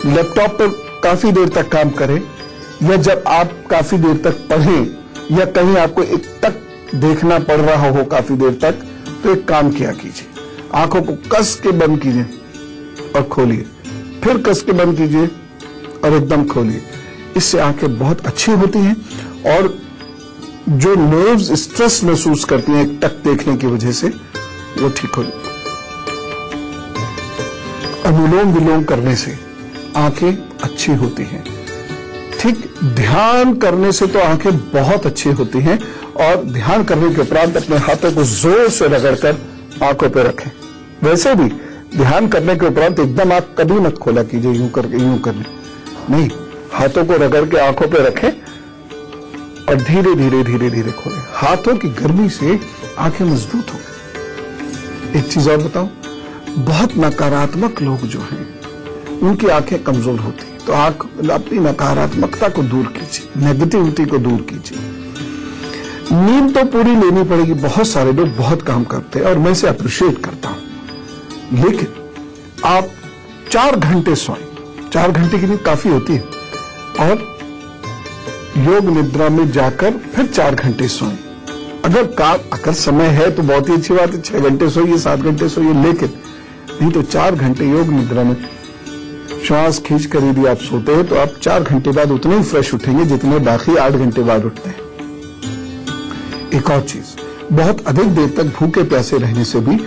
लैपटॉप पर काफी देर तक काम करें या जब आप काफी देर तक पढ़ें या कहीं आपको एक टक देखना पड़ रहा हो काफी देर तक, तो एक काम किया कीजिए, आंखों को कस के बंद कीजिए और खोलिए, फिर कस के बंद कीजिए और एकदम खोलिए। इससे आंखें बहुत अच्छी होती हैं और जो नर्व्स स्ट्रेस महसूस करती हैं एक टक देखने की वजह से, वो ठीक हो जाती है। अनुलोम विलोम करने से आंखें अच्छी होती हैं। ठीक ध्यान करने से तो आंखें बहुत अच्छी होती हैं और ध्यान करने के उपरांत अपने हाथों को जोर से रगड़कर आंखों पर रखें। वैसे भी ध्यान करने के उपरांत एकदम आंख कभी मत खोला कीजिए, यूं करने नहीं, हाथों को रगड़ के आंखों पर रखें और धीरे धीरे धीरे धीरे खोलें। हाथों की गर्मी से आंखें मजबूत हो। एक चीज और बताऊं, बहुत नकारात्मक लोग जो हैं उनकी आंखें कमजोर होती हैं, तो आंख अपनी नकारात्मकता को दूर कीजिए, नेगेटिविटी को दूर कीजिए। नींद तो पूरी लेनी पड़ेगी, बहुत सारे लोग बहुत काम करते हैं और मैं इसे अप्रिशिएट करता हूं, लेकिन आप 4 घंटे सोएं, 4 घंटे की नींद काफी होती है, और योग निद्रा में जाकर फिर 4 घंटे सोएं। अगर समय है तो बहुत ही अच्छी बात है, 6 घंटे सोइए, 7 घंटे सोइए, लेकिन नहीं तो 4 घंटे योग निद्रा में श्वास खींच कर यदि आप सोते हैं तो आप 4 घंटे बाद उतने ही फ्रेश उठेंगे जितने बाकी 8 घंटे बाद उठते हैं। एक और चीज, बहुत अधिक देर तक भूखे प्यासे रहने से भी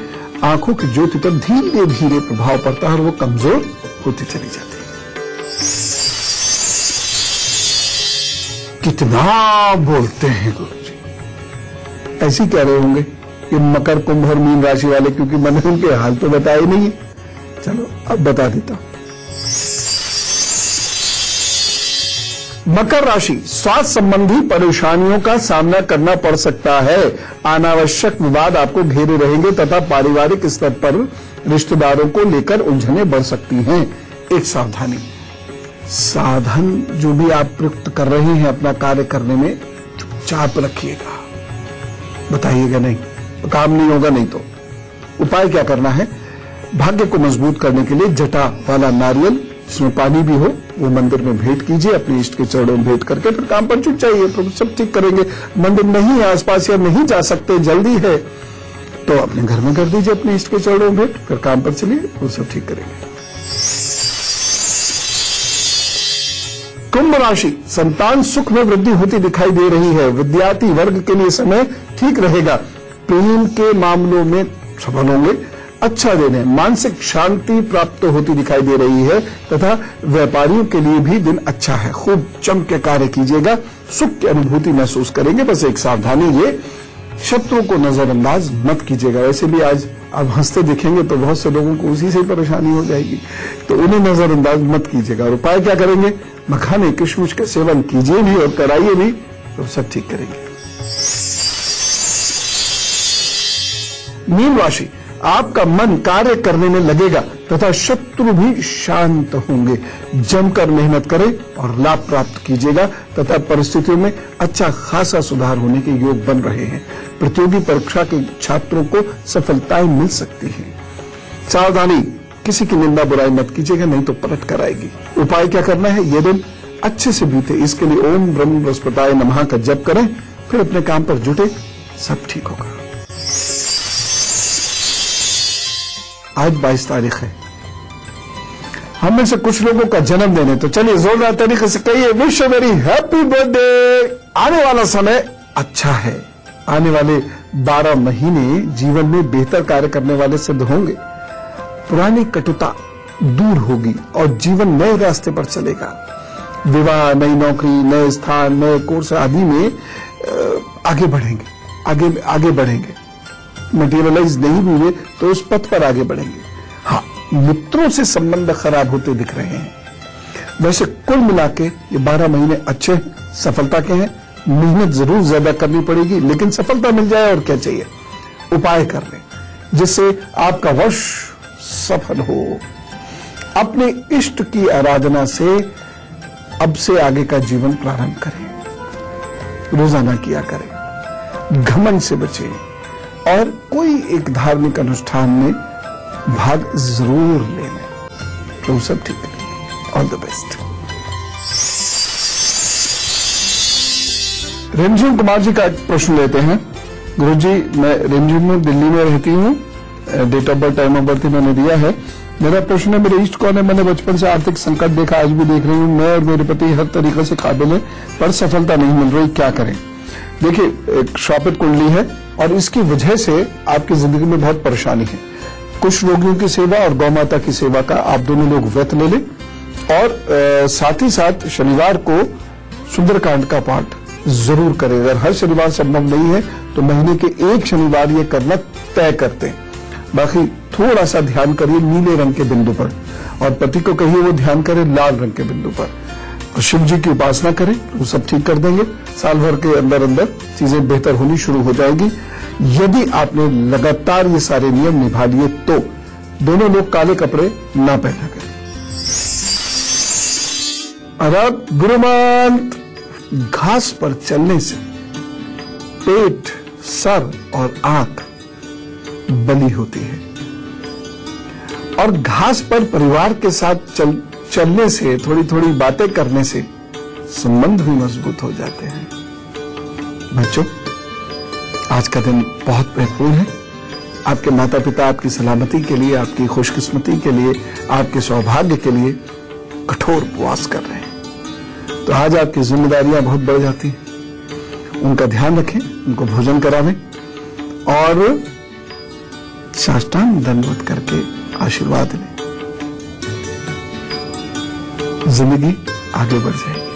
आंखों की ज्योति पर धीरे धीरे प्रभाव पड़ता है और वो कमजोर होती चली जाती है। कितना बोलते हैं गुरु जी, ऐसी कह रहे होंगे कि मकर कुंभ और मीन राशि वाले, क्योंकि मैंने उनके हाल तो बताए नहीं है। चलो अब बता देता हूं। मकर राशि, स्वास्थ्य संबंधी परेशानियों का सामना करना पड़ सकता है। अनावश्यक विवाद आपको घेरे रहेंगे तथा पारिवारिक स्तर पर रिश्तेदारों को लेकर उलझनें बढ़ सकती हैं। एक सावधानी, साधन जो भी आप प्रयुक्त कर रहे हैं अपना कार्य करने में, चुपचाप रखिएगा, बताइएगा नहीं, काम नहीं होगा। नहीं तो उपाय क्या करना है, भाग्य को मजबूत करने के लिए जटा वाला नारियल जिसमें पानी भी हो वो मंदिर में भेंट कीजिए, अपने इष्ट के चरणों में भेंट करके फिर काम पर जुट जाइए, तो सब ठीक करेंगे। मंदिर नहीं है आसपास या नहीं जा सकते, जल्दी है तो अपने घर में कर दीजिए अपने इष्ट के चरणों में भेंट, फिर काम पर चलिए, वो सब ठीक करेंगे। कुंभ राशि, संतान सुख में वृद्धि होती दिखाई दे रही है। विद्यार्थी वर्ग के लिए समय ठीक रहेगा। प्रेम के मामलों में सफल होंगे, अच्छा दिन है। मानसिक शांति प्राप्त होती दिखाई दे रही है तथा व्यापारियों के लिए भी दिन अच्छा है। खूब जम के कार्य कीजिएगा, सुख की अनुभूति महसूस करेंगे। बस एक सावधानी, ये शत्रु को नजरअंदाज मत कीजिएगा। वैसे भी आज आप हंसते दिखेंगे तो बहुत से लोगों को उसी से परेशानी हो जाएगी, तो उन्हें नजरअंदाज मत कीजिएगा। और उपाय क्या करेंगे, मखाने किशमिश का सेवन कीजिए भी और कराइए भी, तो सब ठीक करेंगे। मीन राशि, आपका मन कार्य करने में लगेगा तथा शत्रु भी शांत होंगे। जमकर मेहनत करें और लाभ प्राप्त कीजिएगा तथा परिस्थितियों में अच्छा खासा सुधार होने के योग बन रहे हैं। प्रतियोगी परीक्षा के छात्रों को सफलताएं मिल सकती हैं। सावधानी, किसी की निंदा बुराई मत कीजिएगा, नहीं तो पलट कर आएगी। उपाय क्या करना है, ये दिन अच्छे से बीते इसके लिए ओम ब्रह्म बृहस्पताय नमः का जप करें, फिर अपने काम पर जुटे, सब ठीक होगा। आज 22 तारीख है। हम में से कुछ लोगों का जन्मदिन है, तो चलिए जोरदार तरीके से कहिए wish you very happy birthday. आने वाला समय अच्छा है। आने वाले 12 महीने जीवन में बेहतर कार्य करने वाले सिद्ध होंगे। पुरानी कटुता दूर होगी और जीवन नए रास्ते पर चलेगा। विवाह, नई नौकरी, नए स्थान, नए कोर्स आदि में आगे बढ़ेंगे। मटेरियलाइज नहीं भी हुए तो उस पथ पर आगे बढ़ेंगे। हाँ, मित्रों से संबंध खराब होते दिख रहे हैं। वैसे कुल मिला के ये 12 महीने अच्छे सफलता के हैं। मेहनत जरूर ज्यादा करनी पड़ेगी, लेकिन सफलता मिल जाए और क्या चाहिए। उपाय कर लें जिससे आपका वर्ष सफल हो। अपने इष्ट की आराधना से अब से आगे का जीवन प्रारंभ करें, रोजाना किया करें, घमंड से बचें और कोई एक धार्मिक अनुष्ठान में भाग जरूर ले लें। तो सब ठीक है। All the best. रिमझिम कुमार जी का एक प्रश्न लेते हैं। गुरुजी, मैं रिमझिम में दिल्ली में रहती हूँ, date of birth time of birth मैंने दिया है। मेरा प्रश्न है, मेरे इष्ट कौन है? मैंने बचपन से आर्थिक संकट देखा, आज भी देख रही हूँ। मैं और मेरे पति हर तरीके से काबिल है पर सफलता नहीं मिल रही, क्या करें? देखिए, एक श्रापित कुंडली है और इसकी वजह से आपकी जिंदगी में बहुत परेशानी है। कुछ रोगियों की सेवा और गौ माता की सेवा का आप दोनों लोग व्रत ले लें और साथ ही साथ शनिवार को सुंदरकांड का पाठ जरूर करें। अगर हर शनिवार संभव नहीं है तो महीने के एक शनिवार ये करना तय करते हैं। बाकी थोड़ा सा ध्यान करिए नीले रंग के बिंदु पर और पति को कहिए वो ध्यान करे लाल रंग के बिंदु पर और शिव जी की उपासना करें, वो सब ठीक कर देंगे। साल भर के अंदर अंदर चीजें बेहतर होनी शुरू हो जाएगी यदि आपने लगातार ये सारे नियम निभा लिए तो। दोनों लोग काले कपड़े ना पहना करें। अब गुरुमंत्र, घास पर चलने से पेट, सर और आंख बली होती है और घास पर परिवार के साथ चलने से, थोड़ी थोड़ी बातें करने से संबंध भी मजबूत हो जाते हैं। बच्चों, आज का दिन बहुत महत्वपूर्ण है। आपके माता पिता आपकी सलामती के लिए, आपकी खुशकिस्मती के लिए, आपके सौभाग्य के लिए कठोर उपवास कर रहे हैं। तो आज आपकी जिम्मेदारियां बहुत बढ़ जाती हैं। उनका ध्यान रखें, उनको भोजन करावें और साष्टांग दंडवत करके आशीर्वाद लें। जिंदगी आगे बढ़ जाएगी।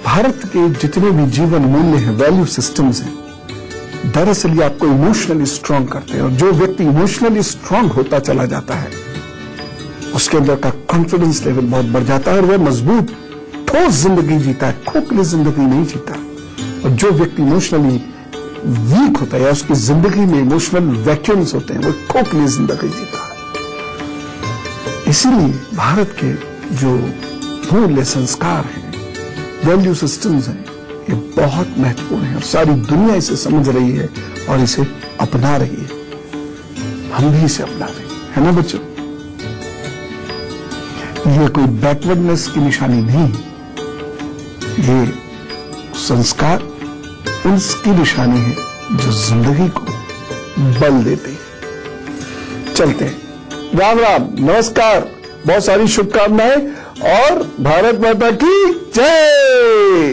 भारत के जितने भी जीवन मूल्य हैं, वैल्यू सिस्टम्स हैं, दरअसल ये आपको इमोशनली स्ट्रांग करते हैं और जो व्यक्ति इमोशनली स्ट्रांग होता चला जाता है उसके अंदर का कॉन्फिडेंस लेवल बहुत बढ़ जाता है और वह मजबूत ठोस जिंदगी जीता है, खोखली जिंदगी नहीं जीता। और जो व्यक्ति इमोशनली वीक होता है, उसकी जिंदगी में इमोशनल वैक्यूम्स होते हैं, वो खोखली जिंदगी जीता है। इसीलिए भारत के जो मूल्य संस्कार हैं, वैल्यू सिस्टम्स हैं, ये बहुत महत्वपूर्ण है और सारी दुनिया इसे समझ रही है और इसे अपना रही है। हम भी इसे अपना रहे हैं, है ना बच्चों? ये कोई बैकवर्डनेस की निशानी नहीं है, ये संस्कार उसकी निशानी है जो जिंदगी को बल देती है। चलते हैं। राम राम, नमस्कार, बहुत सारी शुभकामनाएं और भारत माता की जय।